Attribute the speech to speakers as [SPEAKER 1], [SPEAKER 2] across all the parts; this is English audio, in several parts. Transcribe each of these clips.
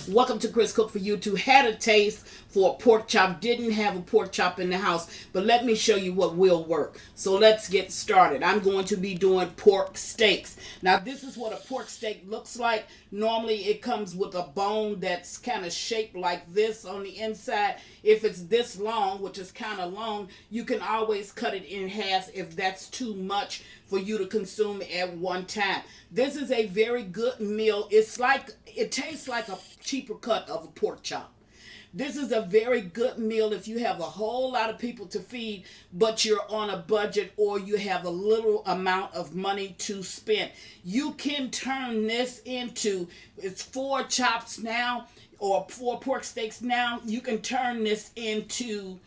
[SPEAKER 1] Welcome to Chris Cook for YouTube. Had a taste for a pork chop. Didn't have a pork chop in the house, but let me show you what will work. So let's get started. I'm going to be doing pork steaks. Now this is what a pork steak looks like. Normally it comes with a bone that's kind of shaped like this on the inside. If it's this long, which is kind of long, you can always cut it in half if that's too much for you to consume at one time. This is a very good meal. It tastes like a cheaper cut of a pork chop. This is a very good meal if you have a whole lot of people to feed, but you're on a budget or you have a little amount of money to spend. You can turn this into, it's 4 chops now or 4 pork steaks now. You can turn this into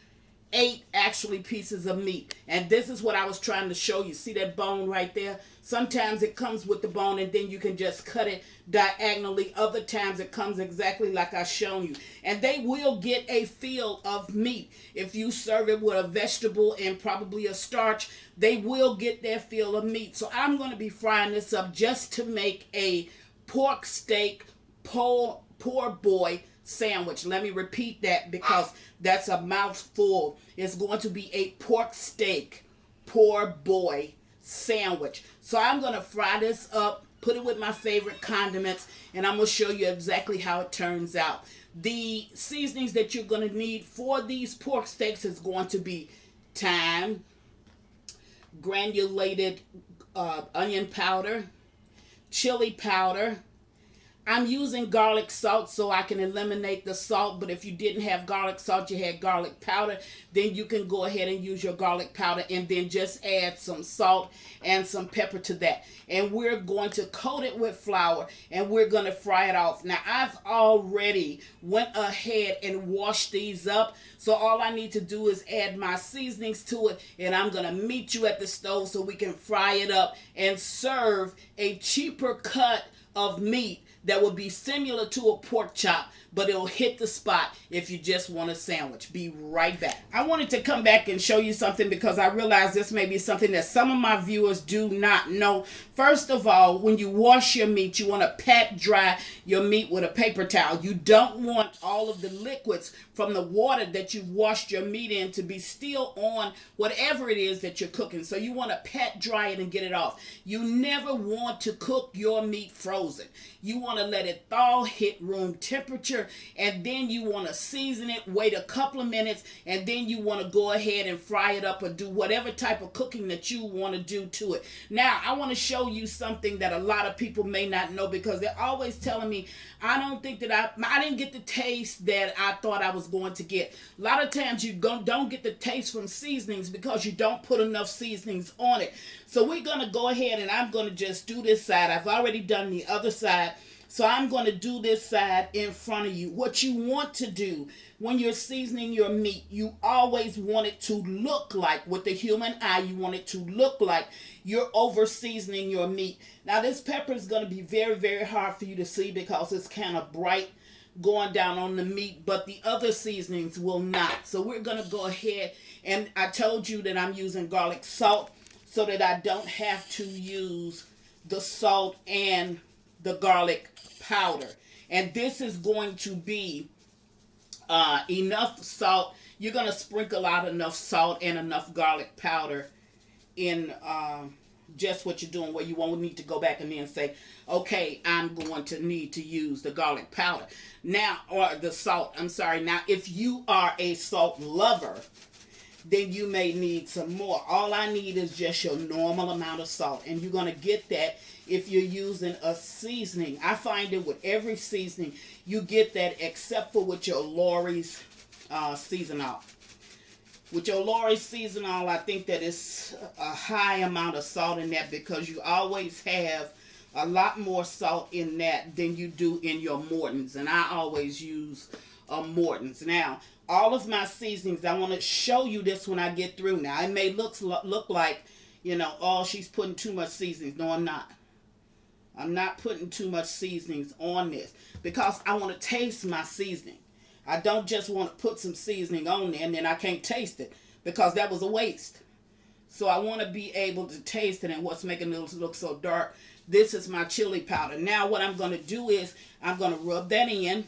[SPEAKER 1] 8 actually pieces of meat. And this is what I was trying to show you. See that bone right there? Sometimes it comes with the bone and then you can just cut it diagonally. Other times it comes exactly like I've shown you. And they will get a feel of meat. If you serve it with a vegetable and probably a starch, they will get their feel of meat. So I'm going to be frying this up just to make a pork steak poor boy sandwich. Let me repeat that because that's a mouthful. It's going to be a pork steak poor boy sandwich. So I'm going to fry this up, put it with my favorite condiments, and I'm going to show you exactly how it turns out. The seasonings that you're going to need for these pork steaks is going to be thyme, granulated onion powder, chili powder. I'm using garlic salt so I can eliminate the salt, but if you didn't have garlic salt, you had garlic powder, then you can go ahead and use your garlic powder and then just add some salt and some pepper to that. And we're going to coat it with flour and we're going to fry it off. Now, I've already went ahead and washed these up, so all I need to do is add my seasonings to it, and I'm going to meet you at the stove so we can fry it up and serve a cheaper cut of meat that will be similar to a pork chop, but it'll hit the spot if you just want a sandwich. Be right back. I wanted to come back and show you something because I realize this may be something that some of my viewers do not know. First of all, when you wash your meat, you want to pat dry your meat with a paper towel. You don't want all of the liquids from the water that you've washed your meat in to be still on whatever it is that you're cooking. So you want to pat dry it and get it off. You never want to cook your meat frozen. You want to let it thaw, hit room temperature, and then you want to season it, wait a couple of minutes, and then you want to go ahead and fry it up or do whatever type of cooking that you want to do to it. Now, I want to show you something that a lot of people may not know because they're always telling me, I don't think that I didn't get the taste that I thought I was going to get. A lot of times you don't get the taste from seasonings because you don't put enough seasonings on it. So we're going to go ahead and I'm going to just do this side. I've already done the other side. So I'm going to do this side in front of you. What you want to do when you're seasoning your meat, you always want it to look like, with the human eye, you want it to look like you're over seasoning your meat. Now this pepper is going to be very, very hard for you to see because it's kind of bright going down on the meat, but the other seasonings will not. So we're going to go ahead, and I told you that I'm using garlic salt so that I don't have to use the salt and the garlic powder. And this is going to be enough salt. You're going to sprinkle out enough salt and enough garlic powder in just what you're doing, where you won't need to go back and then say, okay, I'm going to need to use the garlic powder now, or the salt, I'm sorry. Now, if you are a salt lover, then you may need some more. All I need is just your normal amount of salt, and you're going to get that if you're using a seasoning. I find it with every seasoning, you get that except for with your Lawry's seasonal. With your Lawry's seasonal, I think that it's a high amount of salt in that because you always have a lot more salt in that than you do in your Morton's, and I always use Morton's. Now, all of my seasonings, I want to show you this when I get through. Now, it may look like, you know, oh, she's putting too much seasonings. No, I'm not. I'm not putting too much seasonings on this because I want to taste my seasoning. I don't just want to put some seasoning on there and then I can't taste it because that was a waste. So I want to be able to taste it. And what's making it look so dark, this is my chili powder. Now what I'm going to do is I'm going to rub that in.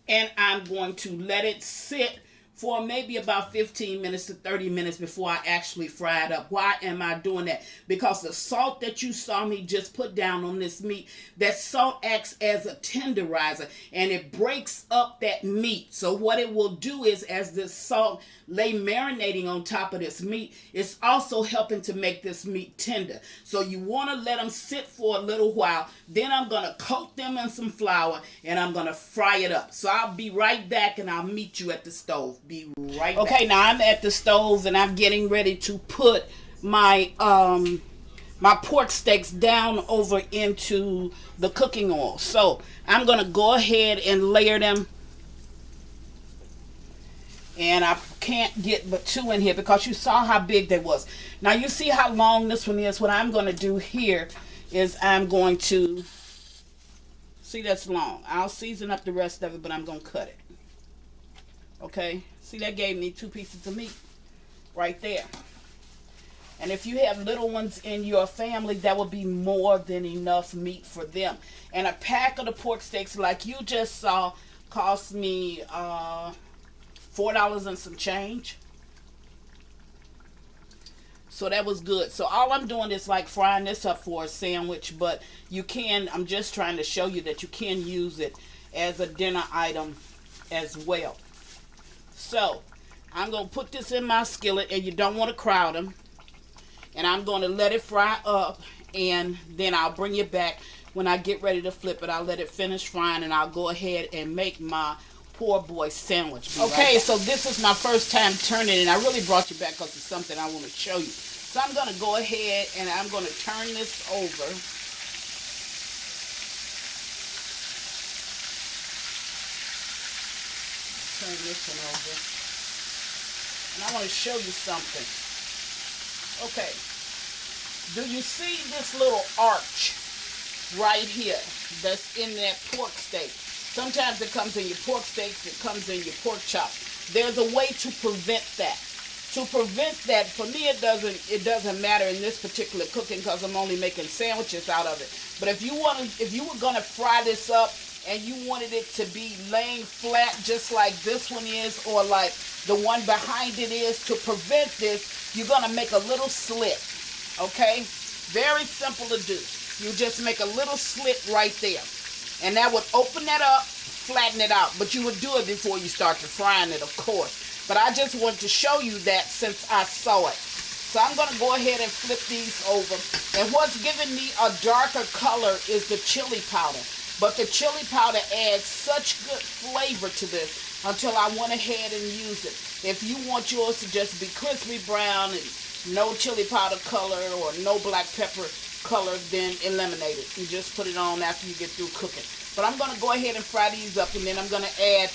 [SPEAKER 1] And I'm going to let it sit for maybe about 15 minutes to 30 minutes before I actually fry it up. Why am I doing that? Because the salt that you saw me just put down on this meat, that salt acts as a tenderizer and it breaks up that meat. So what it will do is, as this salt lay marinating on top of this meat, it's also helping to make this meat tender. So you want to let them sit for a little while. Then I'm going to coat them in some flour and I'm going to fry it up. So I'll be right back and I'll meet you at the stove. Be right back. Okay, now I'm at the stove and I'm getting ready to put my my pork steaks down over into the cooking oil. So I'm going to go ahead and layer them. And I can't get but 2 in here because you saw how big they was. Now you see how long this one is. What I'm going to do here is I'm going to, see, that's long. I'll season up the rest of it, but I'm going to cut it. Okay, see, that gave me 2 pieces of meat right there. And if you have little ones in your family, that will be more than enough meat for them. And a pack of the pork steaks, like you just saw, cost me $4 and some change. So that was good. So all I'm doing is like frying this up for a sandwich, but you can, I'm just trying to show you that you can use it as a dinner item as well. So I'm going to put this in my skillet, and you don't want to crowd them. And I'm going to let it fry up, and then I'll bring it back when I get ready to flip it. I'll let it finish frying, and I'll go ahead and make my poor boy sandwich. Okay, right, so this is my first time turning it, and I really brought you back because it's something I want to show you. So I'm going to go ahead and I'm going to turn this over. Turn this one over. And I want to show you something. Okay. Do you see this little arch right here that's in that pork steak? Sometimes it comes in your pork steaks, it comes in your pork chops. There's a way to prevent that. To prevent that, for me, it doesn't matter in this particular cooking because I'm only making sandwiches out of it. But if you were gonna fry this up and you wanted it to be laying flat just like this one is, or like the one behind it is, to prevent this, you're gonna make a little slit. Okay? Very simple to do. You just make a little slit right there. And that would open that up, flatten it out. But you would do it before you start to frying it, of course. But I just wanted to show you that since I saw it. So I'm going to go ahead and flip these over. And what's giving me a darker color is the chili powder. But the chili powder adds such good flavor to this until I went ahead and used it. If you want yours to just be crispy brown and no chili powder color or no black pepper color, then eliminate it. You just put it on after you get through cooking. But I'm going to go ahead and fry these up, and then I'm going to add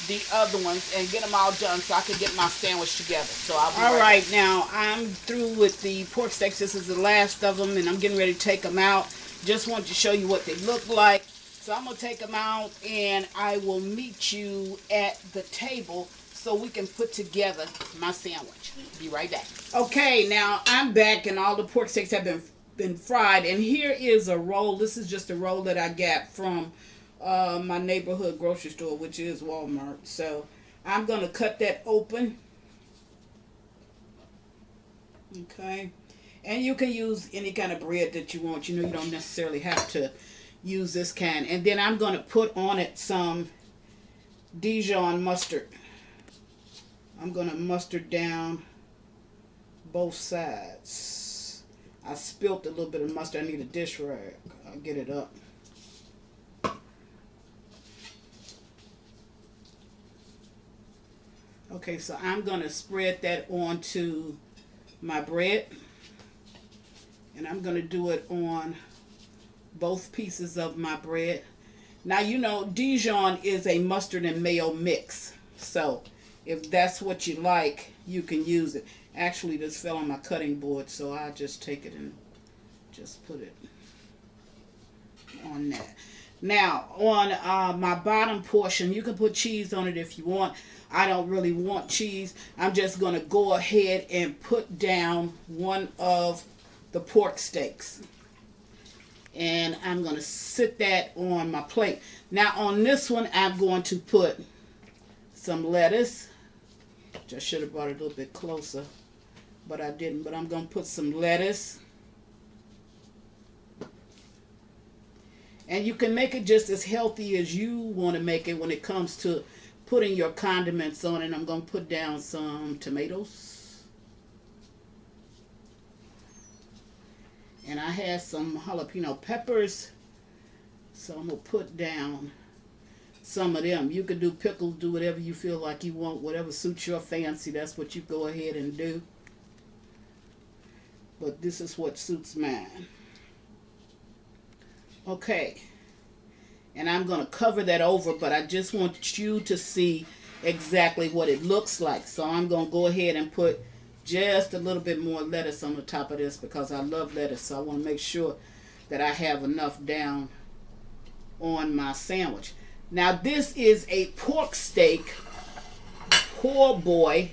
[SPEAKER 1] the other ones and get them all done so I can get my sandwich together. So I'll be all right back. Now I'm through with the pork steaks. This is the last of them, and I'm getting ready to take them out. Just wanted to show you what they look like. So I'm going to take them out, and I will meet you at the table so we can put together my sandwich. Be right back. Okay, now I'm back, and all the pork steaks have been fried, and here is a roll. This is just a roll that I got from my neighborhood grocery store, which is Walmart. So I'm going to cut that open. Okay. And you can use any kind of bread that you want. You know, you don't necessarily have to use this kind. And then I'm going to put on it some Dijon mustard. I'm going to mustard down both sides. I spilt a little bit of mustard. I need a dish rag. I'll get it up. Okay, so I'm going to spread that onto my bread. And I'm going to do it on both pieces of my bread. Now, you know, Dijon is a mustard and mayo mix. So, if that's what you like, you can use it. Actually, this fell on my cutting board, so I'll just take it and just put it on that. Now, on my bottom portion, you can put cheese on it if you want. I don't really want cheese. I'm just going to go ahead and put down one of the pork steaks. And I'm going to sit that on my plate. Now on this one, I'm going to put some lettuce. I should have brought it a little bit closer, but I didn't. But I'm going to put some lettuce. And you can make it just as healthy as you want to make it when it comes to putting your condiments on it. I'm going to put down some tomatoes. And I have some jalapeno peppers. So I'm going to put down some of them. You can do pickles, do whatever you feel like you want, whatever suits your fancy. That's what you go ahead and do. But this is what suits mine. Okay. And I'm going to cover that over, but I just want you to see exactly what it looks like. So I'm going to go ahead and put just a little bit more lettuce on the top of this because I love lettuce. So I want to make sure that I have enough down on my sandwich. Now this is a pork steak poor boy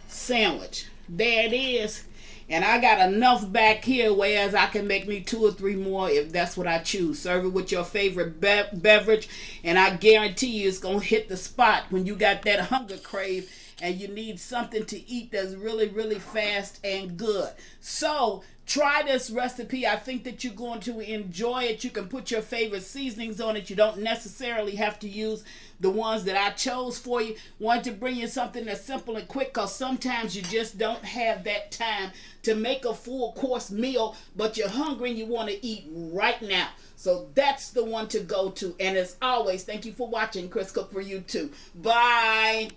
[SPEAKER 1] sandwich. There it is. And I got enough back here, whereas I can make me 2 or 3 more if that's what I choose. Serve it with your favorite beverage, and I guarantee you it's going to hit the spot when you got that hunger crave and you need something to eat that's really, really fast and good. So try this recipe. I think that you're going to enjoy it. You can put your favorite seasonings on it. You don't necessarily have to use the ones that I chose for you. Want to bring you something that's simple and quick because sometimes you just don't have that time to make a full course meal, but you're hungry and you want to eat right now. So that's the one to go to. And as always, thank you for watching Chris Cook for You Too. Bye.